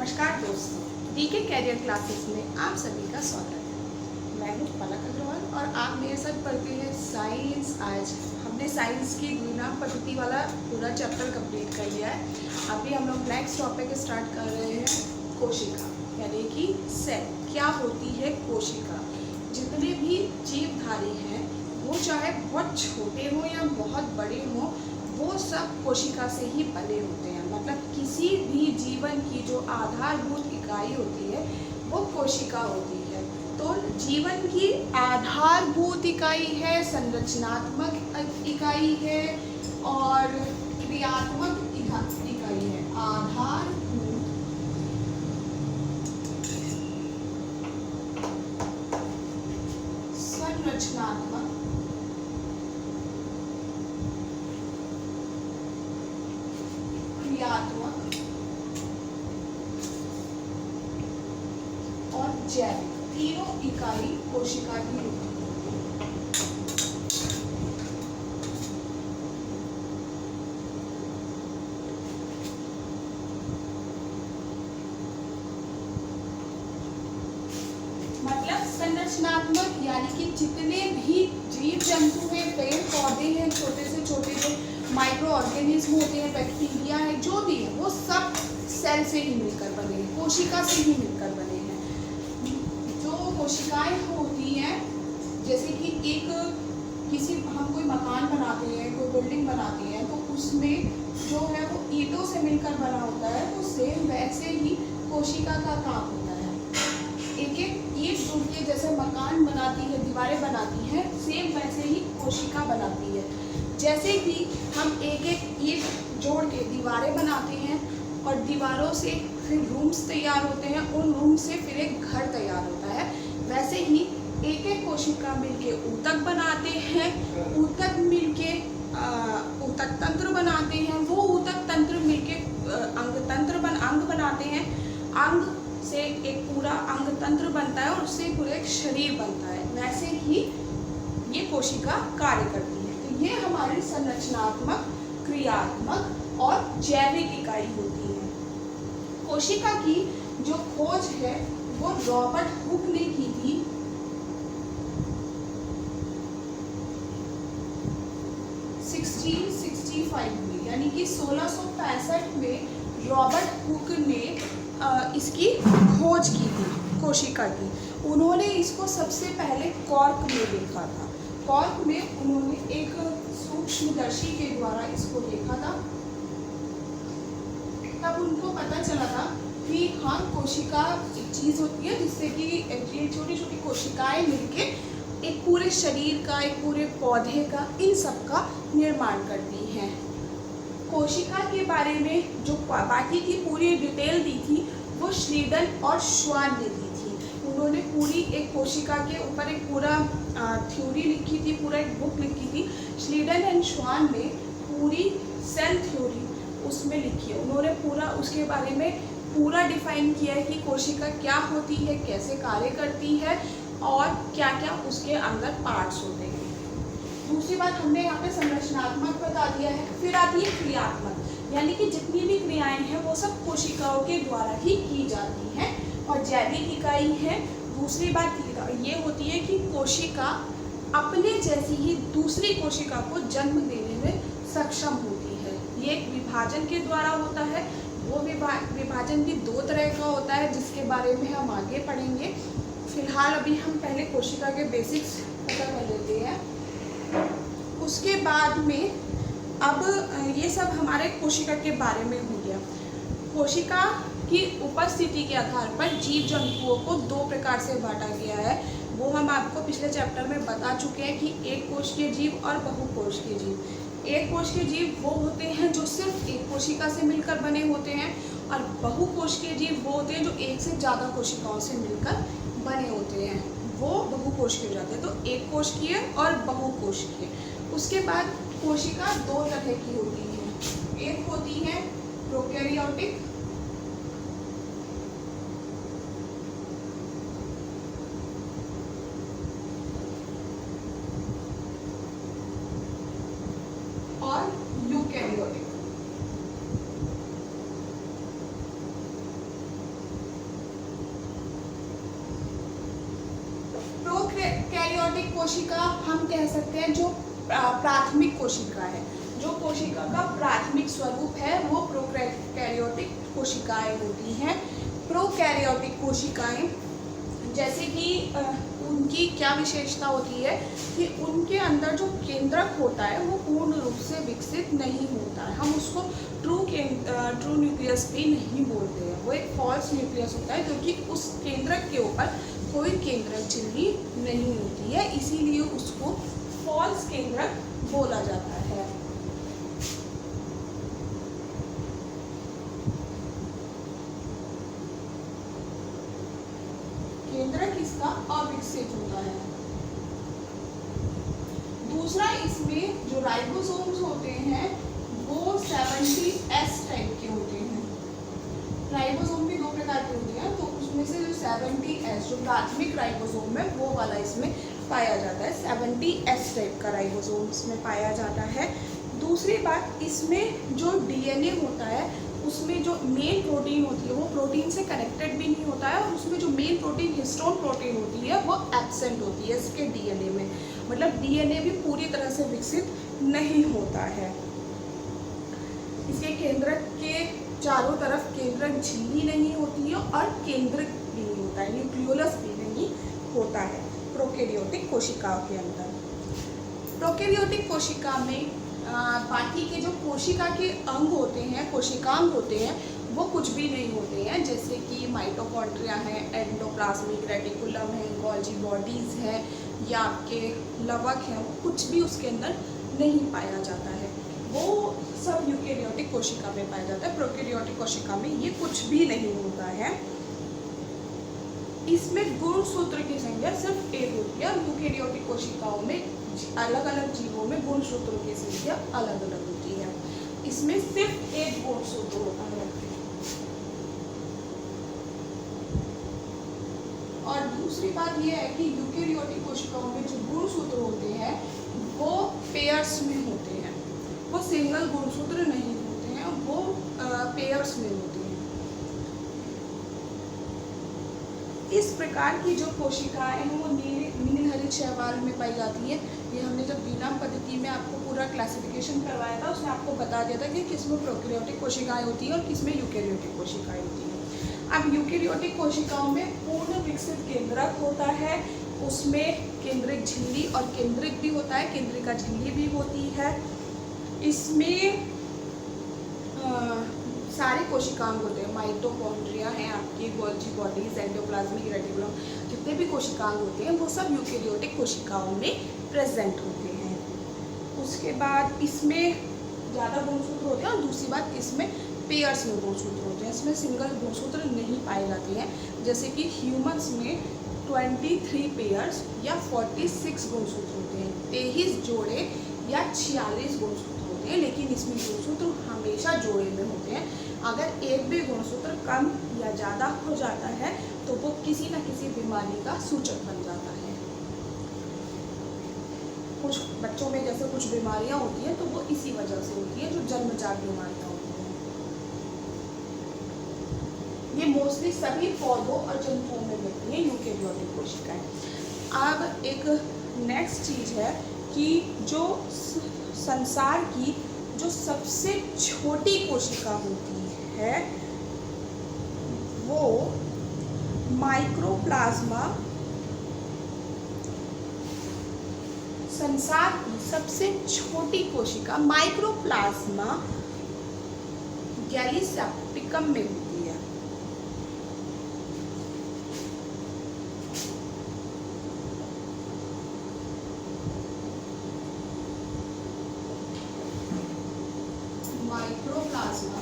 नमस्कार दोस्तों, DK career classes में आप सभी का स्वागत है। मैं हूँ पलक अग्रवाल और आप मेरे साथ पढ़ते हैं साइंस। आज हमने साइंस की द्विनाम पद्धति वाला पूरा चैप्टर कंप्लीट कर लिया है। अभी हम लोग नेक्स्ट टॉपिक स्टार्ट कर रहे हैं, कोशिका यानी कि सेल। क्या होती है कोशिका? जितने भी जीवधारी हैं वो चाहे बहुत छोटे हों या बहुत बड़े हों, वो सब कोशिका से ही बने होते हैं। मतलब किसी भी जीवन की जो आधारभूत इकाई होती है वो कोशिका होती है। तो जीवन की आधारभूत इकाई है, संरचनात्मक इकाई है और क्रियात्मक इकाई है। आधारभूत संरचनात्मक क्रियात्मक और जैविक, तीनों इकाई कोशिका की होती है। मतलब संरचनात्मक यानी कि जितने भी जीव जंतु हैं, पेड़ पौधे हैं, छोटे से छोटे जो माइक्रो ऑर्गेनिज्म होते हैं, बैक्टीरिया है, जो भी है वो सब सेल से ही मिलकर बने हैं, कोशिका से ही मिलकर बने हैं। जो कोशिकाएं होती हैं, जैसे कि हम कोई मकान बनाते हैं, कोई बिल्डिंग बनाते हैं, तो उसमें जो है वो ईंटों से मिलकर बना होता है। तो सेम वैसे ही कोशिका का काम होता है। एक एक ईंट जोड़ के जैसे मकान बनाती है, दीवारें बनाती हैं, सेम वैसे ही कोशिका बनाती है। जैसे कि हम एक एक ईंट जोड़ के दीवारें बनाते हैं और दीवारों से फिर रूम्स तैयार होते हैं, उन रूम से फिर एक घर तैयार होता है, वैसे ही एक एक कोशिका मिलके ऊतक बनाते हैं, ऊतक मिलके ऊतक तंत्र बनाते हैं, वो ऊतक तंत्र मिलके अंग बनाते हैं, अंग से एक पूरा अंग तंत्र बनता है और उससे पूरा एक शरीर बनता है। वैसे ही ये कोशिका कार्य करती है। तो ये हमारी संरचनात्मक, क्रियात्मक और जैविक इकाई होती है। कोशिका की जो खोज है वो रॉबर्ट हुक ने की थी 1665 में, यानी कि 1665 में रॉबर्ट हुक ने इसकी खोज की थी कोशिका की। उन्होंने इसको सबसे पहले कॉर्क में देखा था। कॉर्क में उन्होंने एक सूक्ष्मदर्शी के द्वारा इसको देखा था। तब उनको पता चला था कि हाँ, कोशिका एक चीज़ होती है जिससे कि छोटी छोटी कोशिकाएं मिलके एक पूरे शरीर का, एक पूरे पौधे का, इन सब का निर्माण करती हैं। कोशिका के बारे में जो बाकी की पूरी डिटेल दी थी वो श्लीडन और श्वान ने दी थी। उन्होंने पूरी एक कोशिका के ऊपर एक पूरा थ्योरी लिखी थी, पूरा एक बुक लिखी थी। श्लीडन एंड श्वान ने पूरी सेल थ्योरी उसमें लिखी है। उन्होंने पूरा उसके बारे में पूरा डिफाइन किया है कि कोशिका क्या होती है, कैसे कार्य करती है और क्या क्या उसके अंदर पार्ट्स होते हैं। दूसरी बात, हमने यहाँ पे संरचनात्मक बता दिया है। फिर आती है क्रियात्मक, यानी कि जितनी भी क्रियाएं हैं वो सब कोशिकाओं के द्वारा ही की जाती हैं। और जैविक इकाई है। दूसरी बात ये होती है कि कोशिका अपने जैसी ही दूसरी कोशिका को जन्म देने में सक्षम होती है। ये एक विभाजन के द्वारा होता है। वो विभाजन भी दो तरह का होता है जिसके बारे में हम आगे पढ़ेंगे। फिलहाल अभी हम पहले कोशिका के बेसिक्स पता कर लेते हैं। उसके बाद में अब ये सब हमारे कोशिका के बारे में हो गया। कोशिका की उपस्थिति के आधार पर जीव जंतुओं को दो प्रकार से बांटा गया है। वो हम आपको पिछले चैप्टर में बता चुके हैं कि एक कोशिकीय जीव और बहुकोशिकीय जीव। एक कोशिकीय जीव वो होते हैं जो सिर्फ एक कोशिका से मिलकर बने होते हैं और बहुकोशिकीय जीव वो होते हैं जो एक से ज़्यादा कोशिकाओं से मिलकर बने होते हैं, वो बहुकोशिकीय हो जाते हैं। तो एक कोशिकीय और बहुकोशिकीय। उसके बाद कोशिका दो तरह की होती है। एक होती है प्रोकैरियोटिक और यूकैरियोटिक। कोशिका हम कह सकते हैं जो प्राथमिक कोशिका है, जो कोशिका का प्राथमिक स्वरूप है वो प्रोकैरियोटिक कोशिकाएं होती हैं। प्रोकैरियोटिक कोशिकाएं जैसे कि उनकी क्या विशेषता होती है कि उनके अंदर जो केंद्रक होता है वो पूर्ण रूप से विकसित नहीं होता है। हम उसको ट्रू न्यूक्लियस भी नहीं बोलते हैं, वो एक फॉल्स न्यूक्लियस होता है क्योंकि उस केंद्रक के ऊपर कोई केंद्रक झिल्ली नहीं होती है, इसीलिए उसको फॉल्स केंद्रक बोला जाता है। केंद्रक इसका अविकसित होता है। दूसरा, इसमें जो राइबोसोम्स होते हैं वो 70S टाइप के होते हैं। राइबोसोम भी दो प्रकार के होते हैं, तो उसमें से जो 70S जो प्राथमिक राइबोसोम है वो वाला इसमें पाया जाता है। 70S टाइप का राइबोसोम इसमें पाया जाता है। दूसरी बात, इसमें जो डीएनए होता है उसमें जो मेन प्रोटीन होती है वो प्रोटीन से कनेक्टेड भी नहीं होता है, और उसमें जो मेन प्रोटीन हिस्टोन प्रोटीन होती है वो एब्सेंट होती है इसके डीएनए में। मतलब डीएनए भी पूरी तरह से विकसित नहीं होता है। इसके केंद्रक के चारों तरफ केंद्रक झिल्ली नहीं होती है और केंद्रक भी नहीं होता है, न्यूक्लियोलस भी नहीं होता है प्रोकैरियोटिक कोशिकाओं के अंदर। प्रोकैरियोटिक कोशिका में बाकी के जो कोशिका के अंग होते हैं, कोशिकांग होते हैं, वो कुछ भी नहीं होते हैं, जैसे कि माइटोकॉन्ड्रिया है, एंडोप्लाज्मिक रेटिकुलम है, गोल्जी बॉडीज़ है या आपके लवक हैं, वो कुछ भी उसके अंदर नहीं पाया जाता है। वो सब यूकेरियोटिक कोशिका में पाया जाता है। प्रोकैरियोटिक कोशिका में ये कुछ भी नहीं होता है। इसमें गुणसूत्र की संख्या सिर्फ 1 होती है, और यूकेरियोटिक कोशिकाओं में अलग अलग जीवों में गुणसूत्रों की संख्या अलग अलग होती है। इसमें सिर्फ 1 गुणसूत्र होता है। और दूसरी बात यह है कि यूकेरियोटिक कोशिकाओं में जो गुणसूत्र होते हैं वो पेयर्स में होते हैं, वो सिंगल गुणसूत्र नहीं होते हैं, वो पेयर्स में होते हैं। इस प्रकार की जो कोशिकाएं हैं वो नील हरित शैवाल में पाई जाती है। ये हमने जब बीनाम पद्धति में आपको पूरा क्लासिफिकेशन करवाया था, उसमें आपको बता दिया था कि किसमें प्रोकैरियोटिक कोशिकाएं होती हैं और किसमें यूकेरियोटिक कोशिकाएं होती हैं। अब यूकेरियोटिक कोशिकाओं में पूर्ण विकसित केंद्रक होता है, उसमें केंद्रिक झिल्ली और केंद्रिक भी होता है, केंद्रिका झिल्ली भी होती है। इसमें सारे कोशिकांग होते हैं, माइटोकॉन्ड्रिया हैं आपकी, गोल्जी बॉडीज, एंडोप्लाज्मिक रेटिकुलम, जितने भी कोशिकांग होते हैं वो सब यूकेरियोटिक कोशिकाओं में प्रेजेंट होते हैं। उसके बाद इसमें ज़्यादा गुणसूत्र होते हैं, और दूसरी बात इसमें पेयर्स में गुणसूत्र होते हैं, इसमें सिंगल गुणसूत्र नहीं पाए जाते हैं। जैसे कि ह्यूमंस में 23 पेयर्स या 46 गुणसूत्र होते हैं, 23 जोड़े या 46 गुणसूत्र होते हैं, लेकिन इसमें गुणसूत्र हमेशा जोड़े में होते हैं। अगर एक भी गुणसूत्र कम या ज़्यादा हो जाता है तो वो किसी न किसी बीमारी का सूचक बन जाता है। कुछ बच्चों में जैसे कुछ बीमारियां होती हैं तो वो इसी वजह से होती है, जो जन्मजात बीमारियां होती हैं। ये मोस्टली सभी पौधों और जंतुओं में मिलती हैं यूकेरियोटिक कोशिकाएं। अब एक नेक्स्ट चीज़ है कि जो संसार की जो सबसे छोटी कोशिका होती है वो माइक्रोप्लाज्मा, संसार की सबसे छोटी कोशिका माइक्रोप्लाज्मा गैलीसेप्टिकम में होती है। माइक्रोप्लाज्मा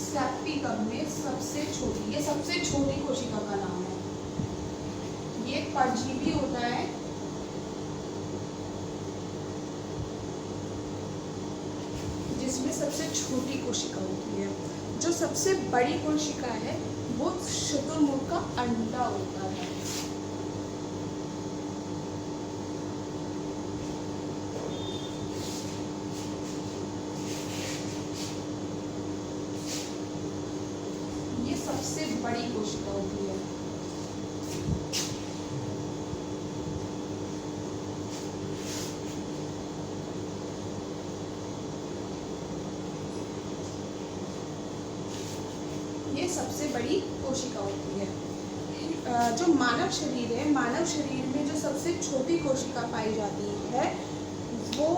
सेप्टिकम में सबसे छोटी, ये सबसे छोटी कोशिका का नाम है। ये एक परजीवी होता है जिसमें सबसे छोटी कोशिका होती है। जो सबसे बड़ी कोशिका है वो शुतुरमुर्ग का अंडा होता है। बड़ी कोशिका होती है। ये सबसे बड़ी कोशिका होती है। जो मानव शरीर है, मानव शरीर में जो सबसे छोटी कोशिका पाई जाती है वो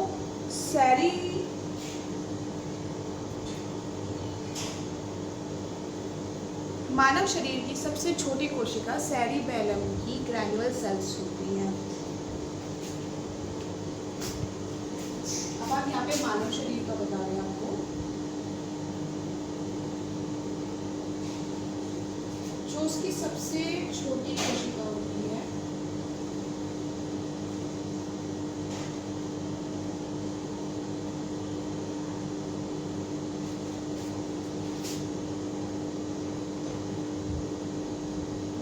मानव शरीर की सबसे छोटी कोशिका सेरिबैलम की ग्रैन्युलर सेल्स होती हैं। अब आप यहाँ पे मानव शरीर का बता रहे हैं आपको। जो उसकी सबसे छोटी कोशिका होती है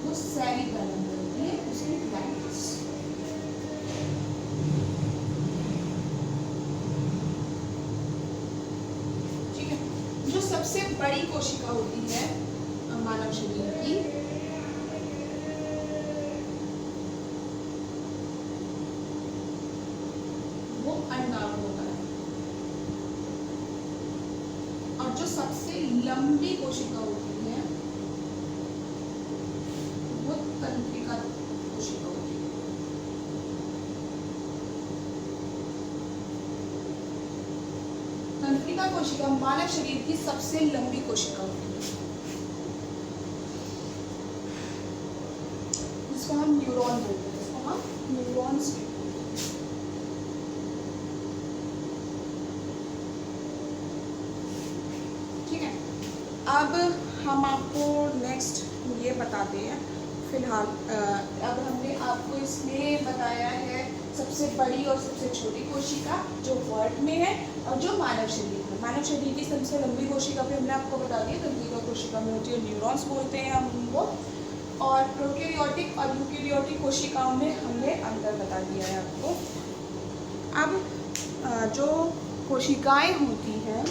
वो सेरिबैलम होती है, उसकी ग्लैंड्स। ठीक है। जो सबसे बड़ी कोशिका होती है मानव शरीर की वो अंडाणु होता है। और जो सबसे लंबी कोशिका होती है वो तंत्रिका कोशिका होती है। तंत्रिका कोशिका मानव शरीर की सबसे लंबी कोशिका होती है, जिसको हम न्यूरॉन बोलते हैं, जिसको हम न्यूरॉन्स कहते हैं। ठीक है। अब हम आपको नेक्स्ट ये बताते हैं। फिलहाल अब हमने आपको इसमें बताया है सबसे बड़ी और सबसे छोटी कोशिका जो वर्ट में है और जो मानव शरीर में। मानव शरीर की सबसे लंबी कोशिका पे हमने आपको बता दिया, तंत्रिका कोशिका में होती है, न्यूरॉन्स बोलते हैं हम उनको। और प्रोकैरियोटिक और यूकैरियोटिक कोशिकाओं में हमने अंतर बता दिया है आपको। अब जो कोशिकाएं होती हैं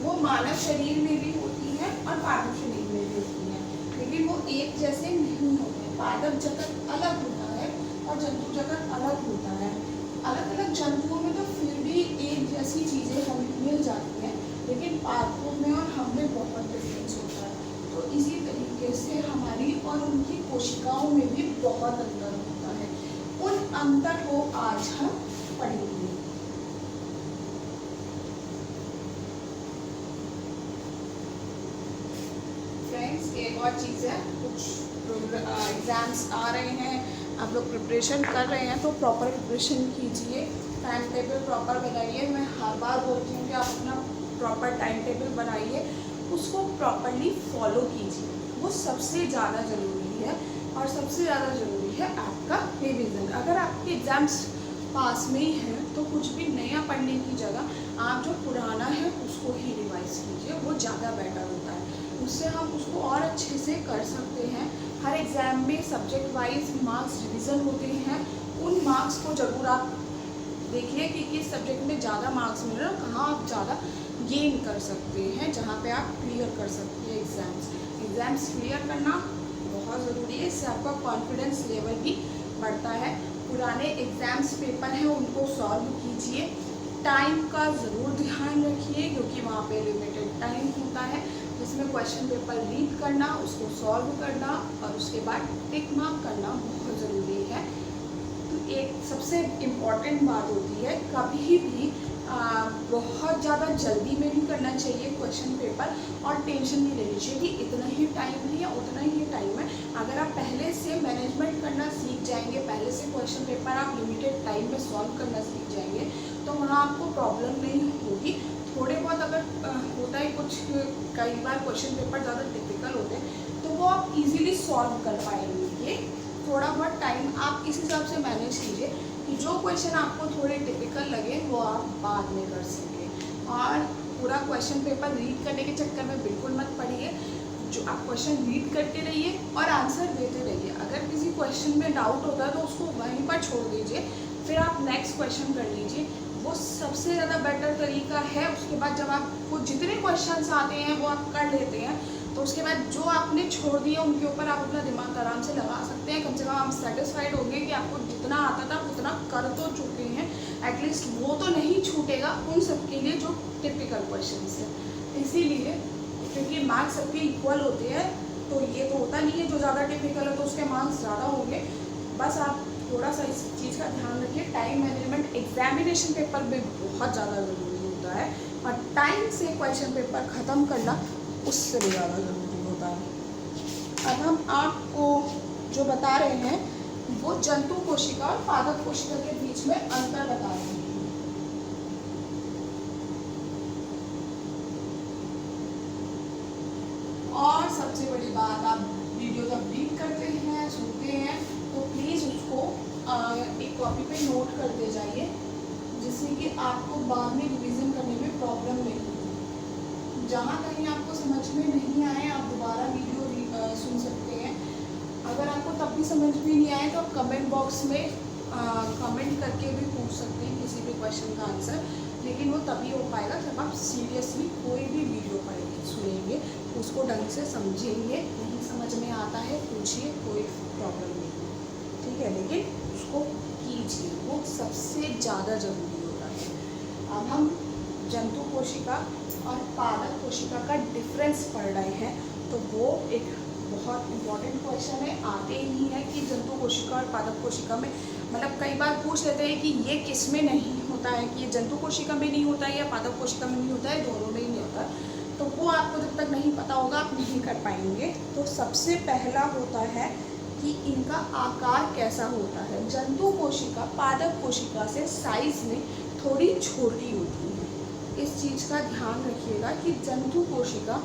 वो मानव शरीर में भी होती हैं और पादप शरीर में भी होती हैं, लेकिन वो एक जैसे नहीं होते। पादप जगत अलग होता है और जंतु जगत अलग होता है। अलग अलग जंतुओं में तो फिर भी एक जैसी चीज़ें हमें मिल जाती हैं, लेकिन पादपों में और हमें बहुत डिफरेंस होता है। तो इसी तरीके से हमारी और उनकी कोशिकाओं में भी बहुत अंतर होता है। उन अंतर को आज हम पढ़ेंगे। फ्रेंड्स, एक और चीज़ है, कुछ एग्ज़ाम्स आ रहे हैं, आप लोग प्रिपरेशन कर रहे हैं तो प्रॉपर प्रिपरेशन कीजिए, टाइम टेबल प्रॉपर बनाइए। मैं हर बार बोलती हूँ कि आप अपना प्रॉपर टाइम टेबल बनाइए, उसको प्रॉपरली फॉलो कीजिए, वो सबसे ज़्यादा ज़रूरी है। और सबसे ज़्यादा ज़रूरी है आपका रिवीजन। अगर आपके एग्ज़ाम्स पास में ही है तो कुछ भी नया पढ़ने की जगह आप जो पुराना है उसको ही रिवाइज कीजिए, वो ज़्यादा बेटर होता है। उससे हम उसको और अच्छे से कर सकते हैं। हर एग्ज़ाम में सब्जेक्ट वाइज मार्क्स रिवीजन होते हैं, उन मार्क्स को ज़रूर आप देखिए कि किस सब्जेक्ट में ज़्यादा मार्क्स मिल रहे हैं, कहाँ आप ज़्यादा गेन कर सकते हैं, जहाँ पे आप क्लियर कर सकते हैं एग्ज़ाम्स क्लियर करना बहुत ज़रूरी है। इससे आपका कॉन्फिडेंस लेवल भी बढ़ता है। पुराने एग्ज़ाम्स पेपर हैं उनको सॉल्व कीजिए, टाइम का ज़रूर ध्यान रखिए क्योंकि वहाँ पे लिमिटेड टाइम होता है, जिसमें क्वेश्चन पेपर रीड करना, उसको सॉल्व करना और उसके बाद टिक मार्क करना बहुत ज़रूरी है। तो एक सबसे इम्पॉर्टेंट बात होती है, कभी भी बहुत ज़्यादा जल्दी में नहीं करना चाहिए क्वेश्चन पेपर, और टेंशन नहीं लेनी चाहिए कि इतना ही टाइम है या उतना ही टाइम है। अगर आप पहले से मैनेजमेंट करना सीख जाएंगे, पहले से क्वेश्चन पेपर आप लिमिटेड टाइम में सॉल्व करना सीख जाएंगे, तो वहाँ आपको प्रॉब्लम नहीं होगी। थोड़े बहुत अगर होता है कुछ, कई बार क्वेश्चन पेपर ज़्यादा टिपिकल होते हैं तो वो आप इजीली सॉल्व कर पाएंगे। थोड़ा बहुत टाइम आप इस हिसाब से मैनेज कीजिए कि जो क्वेश्चन आपको थोड़े टिपिकल लगे वो आप बाद में कर सकें। और पूरा क्वेश्चन पेपर रीड करने के चक्कर में बिल्कुल मत पढ़िए, जो आप क्वेश्चन रीड करते रहिए और आंसर देते रहिए। अगर किसी क्वेश्चन में डाउट होता है तो उसको वहीं पर छोड़ दीजिए, फिर आप नेक्स्ट क्वेश्चन कर लीजिए, वो सबसे ज़्यादा बेटर तरीका है। उसके बाद जब आपको जितने क्वेश्चंस आते हैं वो आप कर लेते हैं तो उसके बाद जो आपने छोड़ दिया उनके ऊपर आप अपना दिमाग आराम से लगा सकते हैं। कम से कम आप सेटिस्फाइड होंगे कि आपको जितना आता था उतना कर तो चुके हैं। एटलीस्ट वो तो नहीं छूटेगा उन सब के लिए जो टिपिकल क्वेश्चन है। इसीलिए क्योंकि मार्क्स सबके इक्वल होते हैं, तो ये तो होता नहीं है जो ज़्यादा टिपिकल है तो उसके मार्क्स ज़्यादा होंगे। बस आप थोड़ा सा इस चीज़ का ध्यान रखिए। टाइम मैनेजमेंट एग्जामिनेशन पेपर में बहुत ज़्यादा ज़रूरी होता है, और टाइम से क्वेश्चन पेपर ख़त्म करना उससे भी ज़्यादा ज़रूरी होता है। अब हम आपको जो बता रहे हैं वो जंतु कोशिका और पादप कोशिका के बीच में अंतर बता रहे हैं। और सबसे बड़ी बात, आप वीडियो जब रीड करते हैं, सुनते हैं, तो प्लीज़ उसको एक कॉपी पे नोट करते जाइए, जिससे कि आपको बाद में रिवीजन करने में प्रॉब्लम नहीं हो। जहाँ कहीं आपको समझ में नहीं आए आप दोबारा वीडियो सुन सकते हैं। अगर आपको तब भी समझ में नहीं आए तो आप कमेंट बॉक्स में कमेंट करके भी पूछ सकते हैं किसी भी क्वेश्चन का आंसर, लेकिन वो तभी हो पाएगा जब आप सीरियसली कोई भी वीडियो पढ़ेंगे, सुनेंगे, उसको ढंग से समझेंगे। नहीं समझ में आता है पूछिए, कोई प्रॉब्लम नहीं, ठीक है, लेकिन उसको कीजिए, वो सबसे ज़्यादा ज़रूरी होता है। अब हम जंतु कोशिका और पादप कोशिका का डिफरेंस पढ़ रहे हैं, तो वो एक बहुत इम्पॉर्टेंट क्वेश्चन है। आते ही है कि जंतु कोशिका और पादप कोशिका में, मतलब कई बार पूछ लेते हैं कि ये किस में नहीं होता है, कि ये जंतु कोशिका में नहीं होता है या पादप कोशिका में नहीं होता है, दोनों में ही नहीं होता। तो वो आपको जब तक नहीं पता होगा आप नहीं कर पाएंगे। तो सबसे पहला होता है कि इनका आकार कैसा होता है। जंतु कोशिका पादप कोशिका से साइज में थोड़ी छोटी होती है। इस चीज़ का ध्यान रखिएगा कि जंतु कोशिका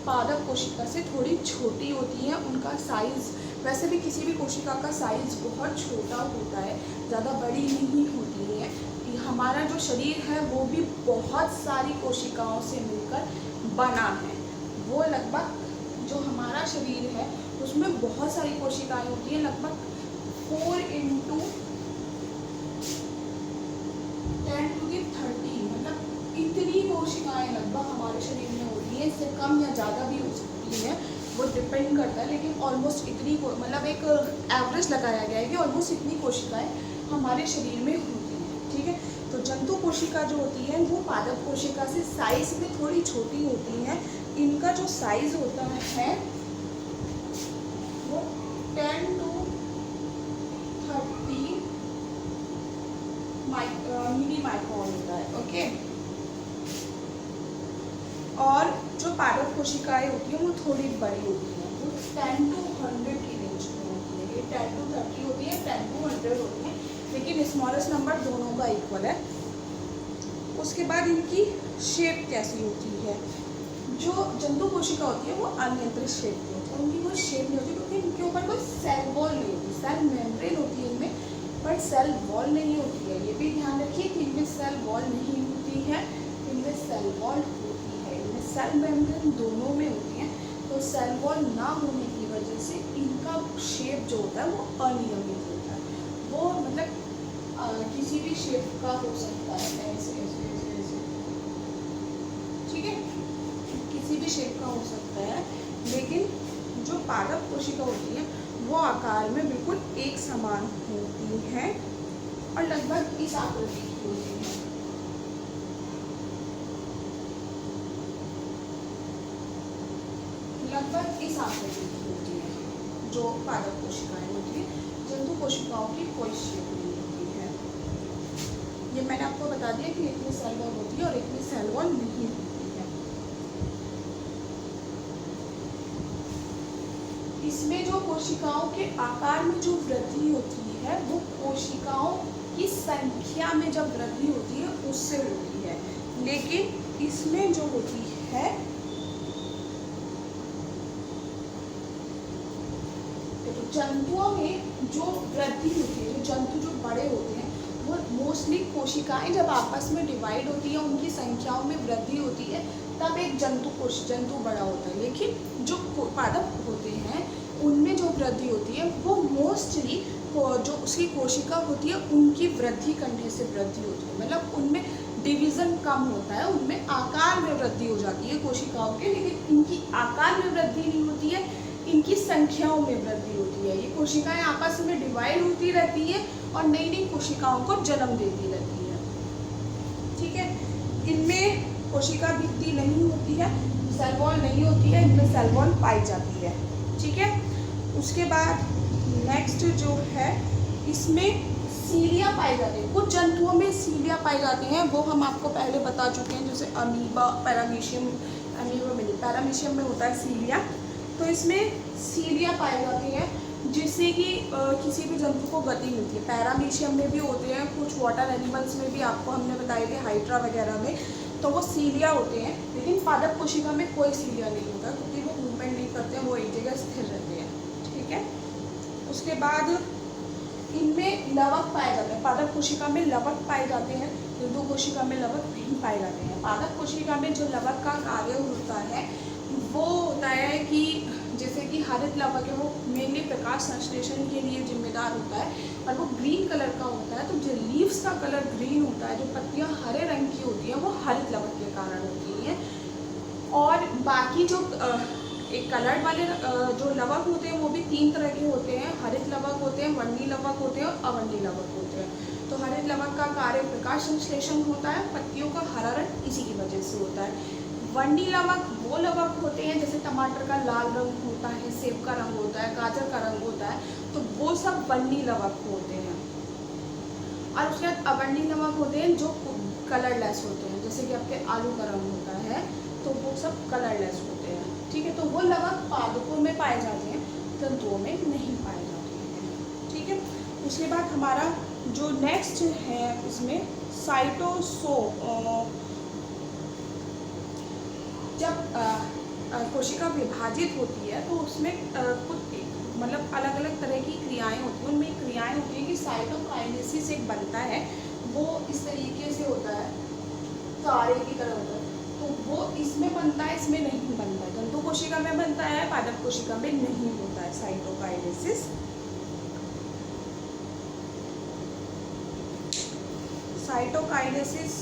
पादप कोशिका से थोड़ी छोटी होती है। उनका साइज़, वैसे भी किसी भी कोशिका का साइज़ बहुत छोटा होता है, ज़्यादा बड़ी नहीं होती है। हमारा जो शरीर है वो भी बहुत सारी कोशिकाओं से मिलकर बना है। वो लगभग जो हमारा शरीर है उसमें बहुत सारी कोशिकाएं होती हैं, लगभग 4 × 10⁻30, मतलब इतनी कोशिकाएं लगभग हमारे शरीर में होती हैं। इससे कम या ज़्यादा भी हो सकती हैं, वो डिपेंड करता है, लेकिन ऑलमोस्ट इतनी, मतलब एक एवरेज लगाया गया है कि ऑलमोस्ट इतनी कोशिकाएं हमारे शरीर में होती हैं, ठीक है। तो जंतु कोशिका जो होती है वो पादप कोशिका से साइज में थोड़ी छोटी होती हैं। इनका जो साइज होता है वो 10 to 30 मिली माइक्रोन होता है, ओके। और जो पादप कोशिकाएं होती हैं वो थोड़ी बड़ी होती हैं, वो 10 to 100 की रेंज में होती है। ये 10 to 30 होती है, 10 to 100 होती है, लेकिन स्मॉलेस्ट नंबर दोनों का इक्वल है। उसके बाद इनकी शेप कैसी होती है। जो जंतु कोशिका होती है वो अनियंत्रित शेप की होती है, उनकी कोई शेप नहीं होती, क्योंकि इनके ऊपर कोई सेल वॉल नहीं होती। सेल मेम्ब्रेन होती है इनमें, पर सेल वॉल नहीं होती है। ये भी ध्यान रखिए कि इनमें सेल वॉल नहीं होती है, इनमें सेल वॉल होती है। इनमें सेल मेम्ब्रेन दोनों में होती है। तो सेल वॉल ना होने की वजह से इनका शेप जो होता है वो अनियमित होता है। वो मतलब किसी भी शेप का हो सकता है, ऐसे ऐसे ऐसे ऐसे, ठीक है, किसी भी शेप का हो सकता है। लेकिन जो पादप कोशिका होती है वो आकार में बिल्कुल एक समान होती है और लगभग इस आकृति की होती है। लगभग इस आकृति की होती है जो पादप कोशिकाएं होती है। जंतु कोशिकाओं की कोई शेप नहीं होती है। ये मैंने आपको बता दिया कि एक में सेल वॉल होती है और एक में सेल वॉल नहीं होती है। इसमें जो कोशिकाओं के आकार में जो वृद्धि होती है वो कोशिकाओं की संख्या में जब वृद्धि होती है उससे होती है। लेकिन इसमें जो होती है, तो जंतुओं में जो वृद्धि होती है, जो जंतु जो बड़े होते हैं वो मोस्टली कोशिकाएं जब आपस में डिवाइड होती है, उनकी संख्याओं में वृद्धि होती है, तब एक जंतु बड़ा होता है। लेकिन जो पादप होते हैं उनमें जो वृद्धि होती है वो मोस्टली जो उसकी कोशिका होती है उनकी वृद्धि करने से वृद्धि होती है, मतलब उनमें डिवीज़न कम होता है, उनमें आकार में वृद्धि हो जाती है कोशिकाओं के, लेकिन इनकी आकार में वृद्धि नहीं होती है, इनकी संख्याओं में वृद्धि होती है। ये कोशिकाएं आपस में डिवाइड होती रहती है और नई नई कोशिकाओं को जन्म देती रहती है। ठीक है, इनमें कोशिका भित्ति नहीं होती है, सेल वॉल नहीं होती है, इनमें सेल वॉल पाई जाती है। ठीक है, उसके बाद नेक्स्ट जो है, इसमें सीलिया पाई जाती है। कुछ जंतुओं में सीलिया पाई जाती हैं, वो हम आपको पहले बता चुके हैं, जैसे अमीबा, पैरामीशियम, अमीबा में नहीं, पैरामीशियम में होता है सीलिया। तो इसमें सीलिया पाई जाती है जिससे कि किसी भी जंतु को गति मिलती है। पैरामीशियम में भी होते हैं, कुछ वाटर एनिमल्स में भी आपको हमने बताए थे, हाइड्रा वगैरह में, तो वो सीलिया होते हैं। लेकिन पादप कोशिका में कोई सीलिया नहीं होता, क्योंकि वो मूवमेंट नहीं करते हैं, वो एक जगह स्थिर रहते हैं। ठीक है, उसके बाद इनमें लवक पाए जाते हैं। पादप कोशिका में लवक पाए जाते हैं, जंतु कोशिका में लवक नहीं पाए जाते हैं। पादप कोशिका में जो लवक का कार्य होता है वो होता है कि जैसे कि हरित लवक है, वो मेनली प्रकाश संश्लेषण के लिए जिम्मेदार होता है और वो ग्रीन कलर का होता है। तो जो लीव्स का कलर ग्रीन होता है, जो पत्तियां हरे रंग की होती हैं, वो हरित लवक के कारण होती हैं। और बाकी जो एक कलर्ड वाले जो लवक होते हैं वो भी 3 तरह के होते हैं। हरित लवक होते हैं, वर्णी लवक होते हैं और अवर्णी लवक होते हैं। तो हरित लवक का कार्य प्रकाश संश्लेषण होता है, पत्तियों का हरा रंग इसी की वजह से होता है। वर्णी लवक वो लवक होते हैं, जैसे टमाटर का लाल रंग होता है, सेब का रंग होता है, गाजर का रंग होता है, तो वो सब वर्णी लवक होते हैं। और उसके बाद अवर्णी लवक होते हैं जो कलरलेस होते हैं, जैसे कि आपके आलू का रंग होता है, तो वो सब कलरलेस होते हैं। ठीक है, तो वो लवक पादपों में पाए जाते हैं, तंतुओं में नहीं पाए जाते हैं। ठीक है, उसके बाद हमारा जो नेक्स्ट है इसमें साइटोसो, जब कोशिका विभाजित होती है तो उसमें कुछ मतलब अलग अलग तरह की क्रियाएं होती हैं। उनमें क्रियाएं होती हैं कि साइटोकाइनेसिस एक बनता है, वो इस तरीके से होता है, तारे की तरह होता है, तो वो इसमें बनता है, इसमें नहीं बनता है। जंतु कोशिका में बनता है, पादप कोशिका में नहीं होता है साइटोकाइनेसिस। साइटोकाइनेसिस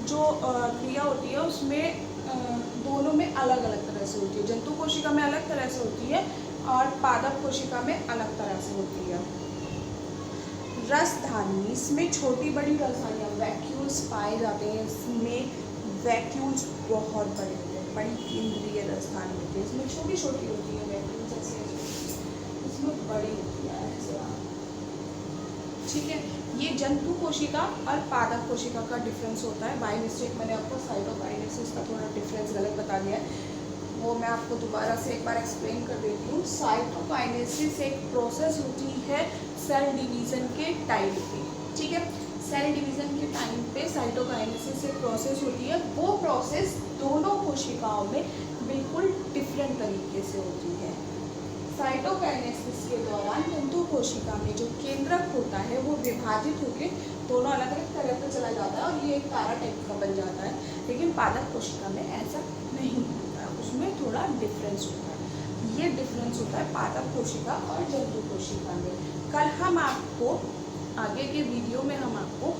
जो क्रिया होती है उसमें दोनों में अलग अलग तरह से होती है। जंतु कोशिका में अलग तरह से होती है और पादप कोशिका में अलग तरह से होती है। रसधानी, इसमें छोटी बड़ी रसधानियाँ वैक्यूल्स पाए जाते हैं। इसमें वैक्यूल्स बहुत बड़े होते हैं, बड़ी केंद्रीय रसधानी होती है। इसमें छोटी छोटी होती है वैक्यूल्स, ऐसे इसमें बड़ी होती है ऐसे। ठीक है, ये जंतु कोशिका और पादप कोशिका का डिफरेंस होता है। बाय मिस्टेक मैंने आपको साइटोकाइनेसिस का थोड़ा डिफरेंस गलत बता दिया है, वो मैं आपको दोबारा से एक बार एक्सप्लेन कर देती हूँ। साइटोकाइनेसिस एक प्रोसेस होती है सेल डिवीज़न के टाइम पे। ठीक है, सेल डिवीज़न के टाइम पे साइटोकाइनेसिस एक प्रोसेस होती है। वो प्रोसेस दोनों कोशिकाओं में बिल्कुल डिफरेंट तरीके से होती है। साइटोकाइनेसिस के दौरान जंतु कोशिका में जो केंद्रक होता है वो विभाजित होकर दोनों अलग अलग तरह पर चला जाता है और ये एक तारा टाइप का बन जाता है। लेकिन पादप कोशिका में ऐसा नहीं होता है, उसमें थोड़ा डिफरेंस होता है। ये डिफरेंस होता है पादप कोशिका और जंतु कोशिका में। कल हम आपको आगे के वीडियो में हम आपको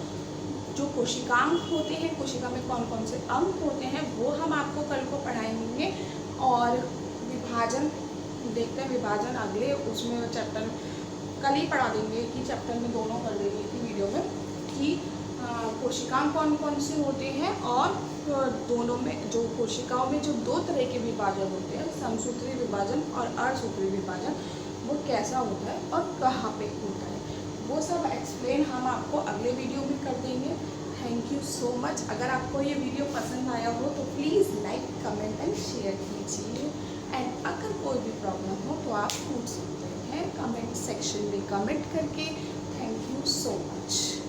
जो कोशिकांग होते हैं, कोशिका में कौन कौन से अंग होते हैं, वो हम आपको कल को पढ़ाएंगे। और विभाजन देखते हैं, विभाजन अगले उसमें चैप्टर कल ही पढ़ा देंगे कि चैप्टर में दोनों कर देंगे कि वीडियो में कि कोशिकांग कौन कौन से होते हैं और दोनों में जो कोशिकाओं में जो 2 तरह के विभाजन होते हैं, समसूत्री विभाजन और अर्धसूत्री विभाजन, वो कैसा होता है और कहाँ पे होता है, वो सब एक्सप्लेन हम आपको अगले वीडियो में कर देंगे। Thank you so much. अगर आपको ये वीडियो पसंद आया हो तो please like, comment and share कीजिए। एंड अगर कोई भी प्रॉब्लम हो तो आप पूछ सकते हैं कमेंट सेक्शन में कमेंट करके। Thank you so much.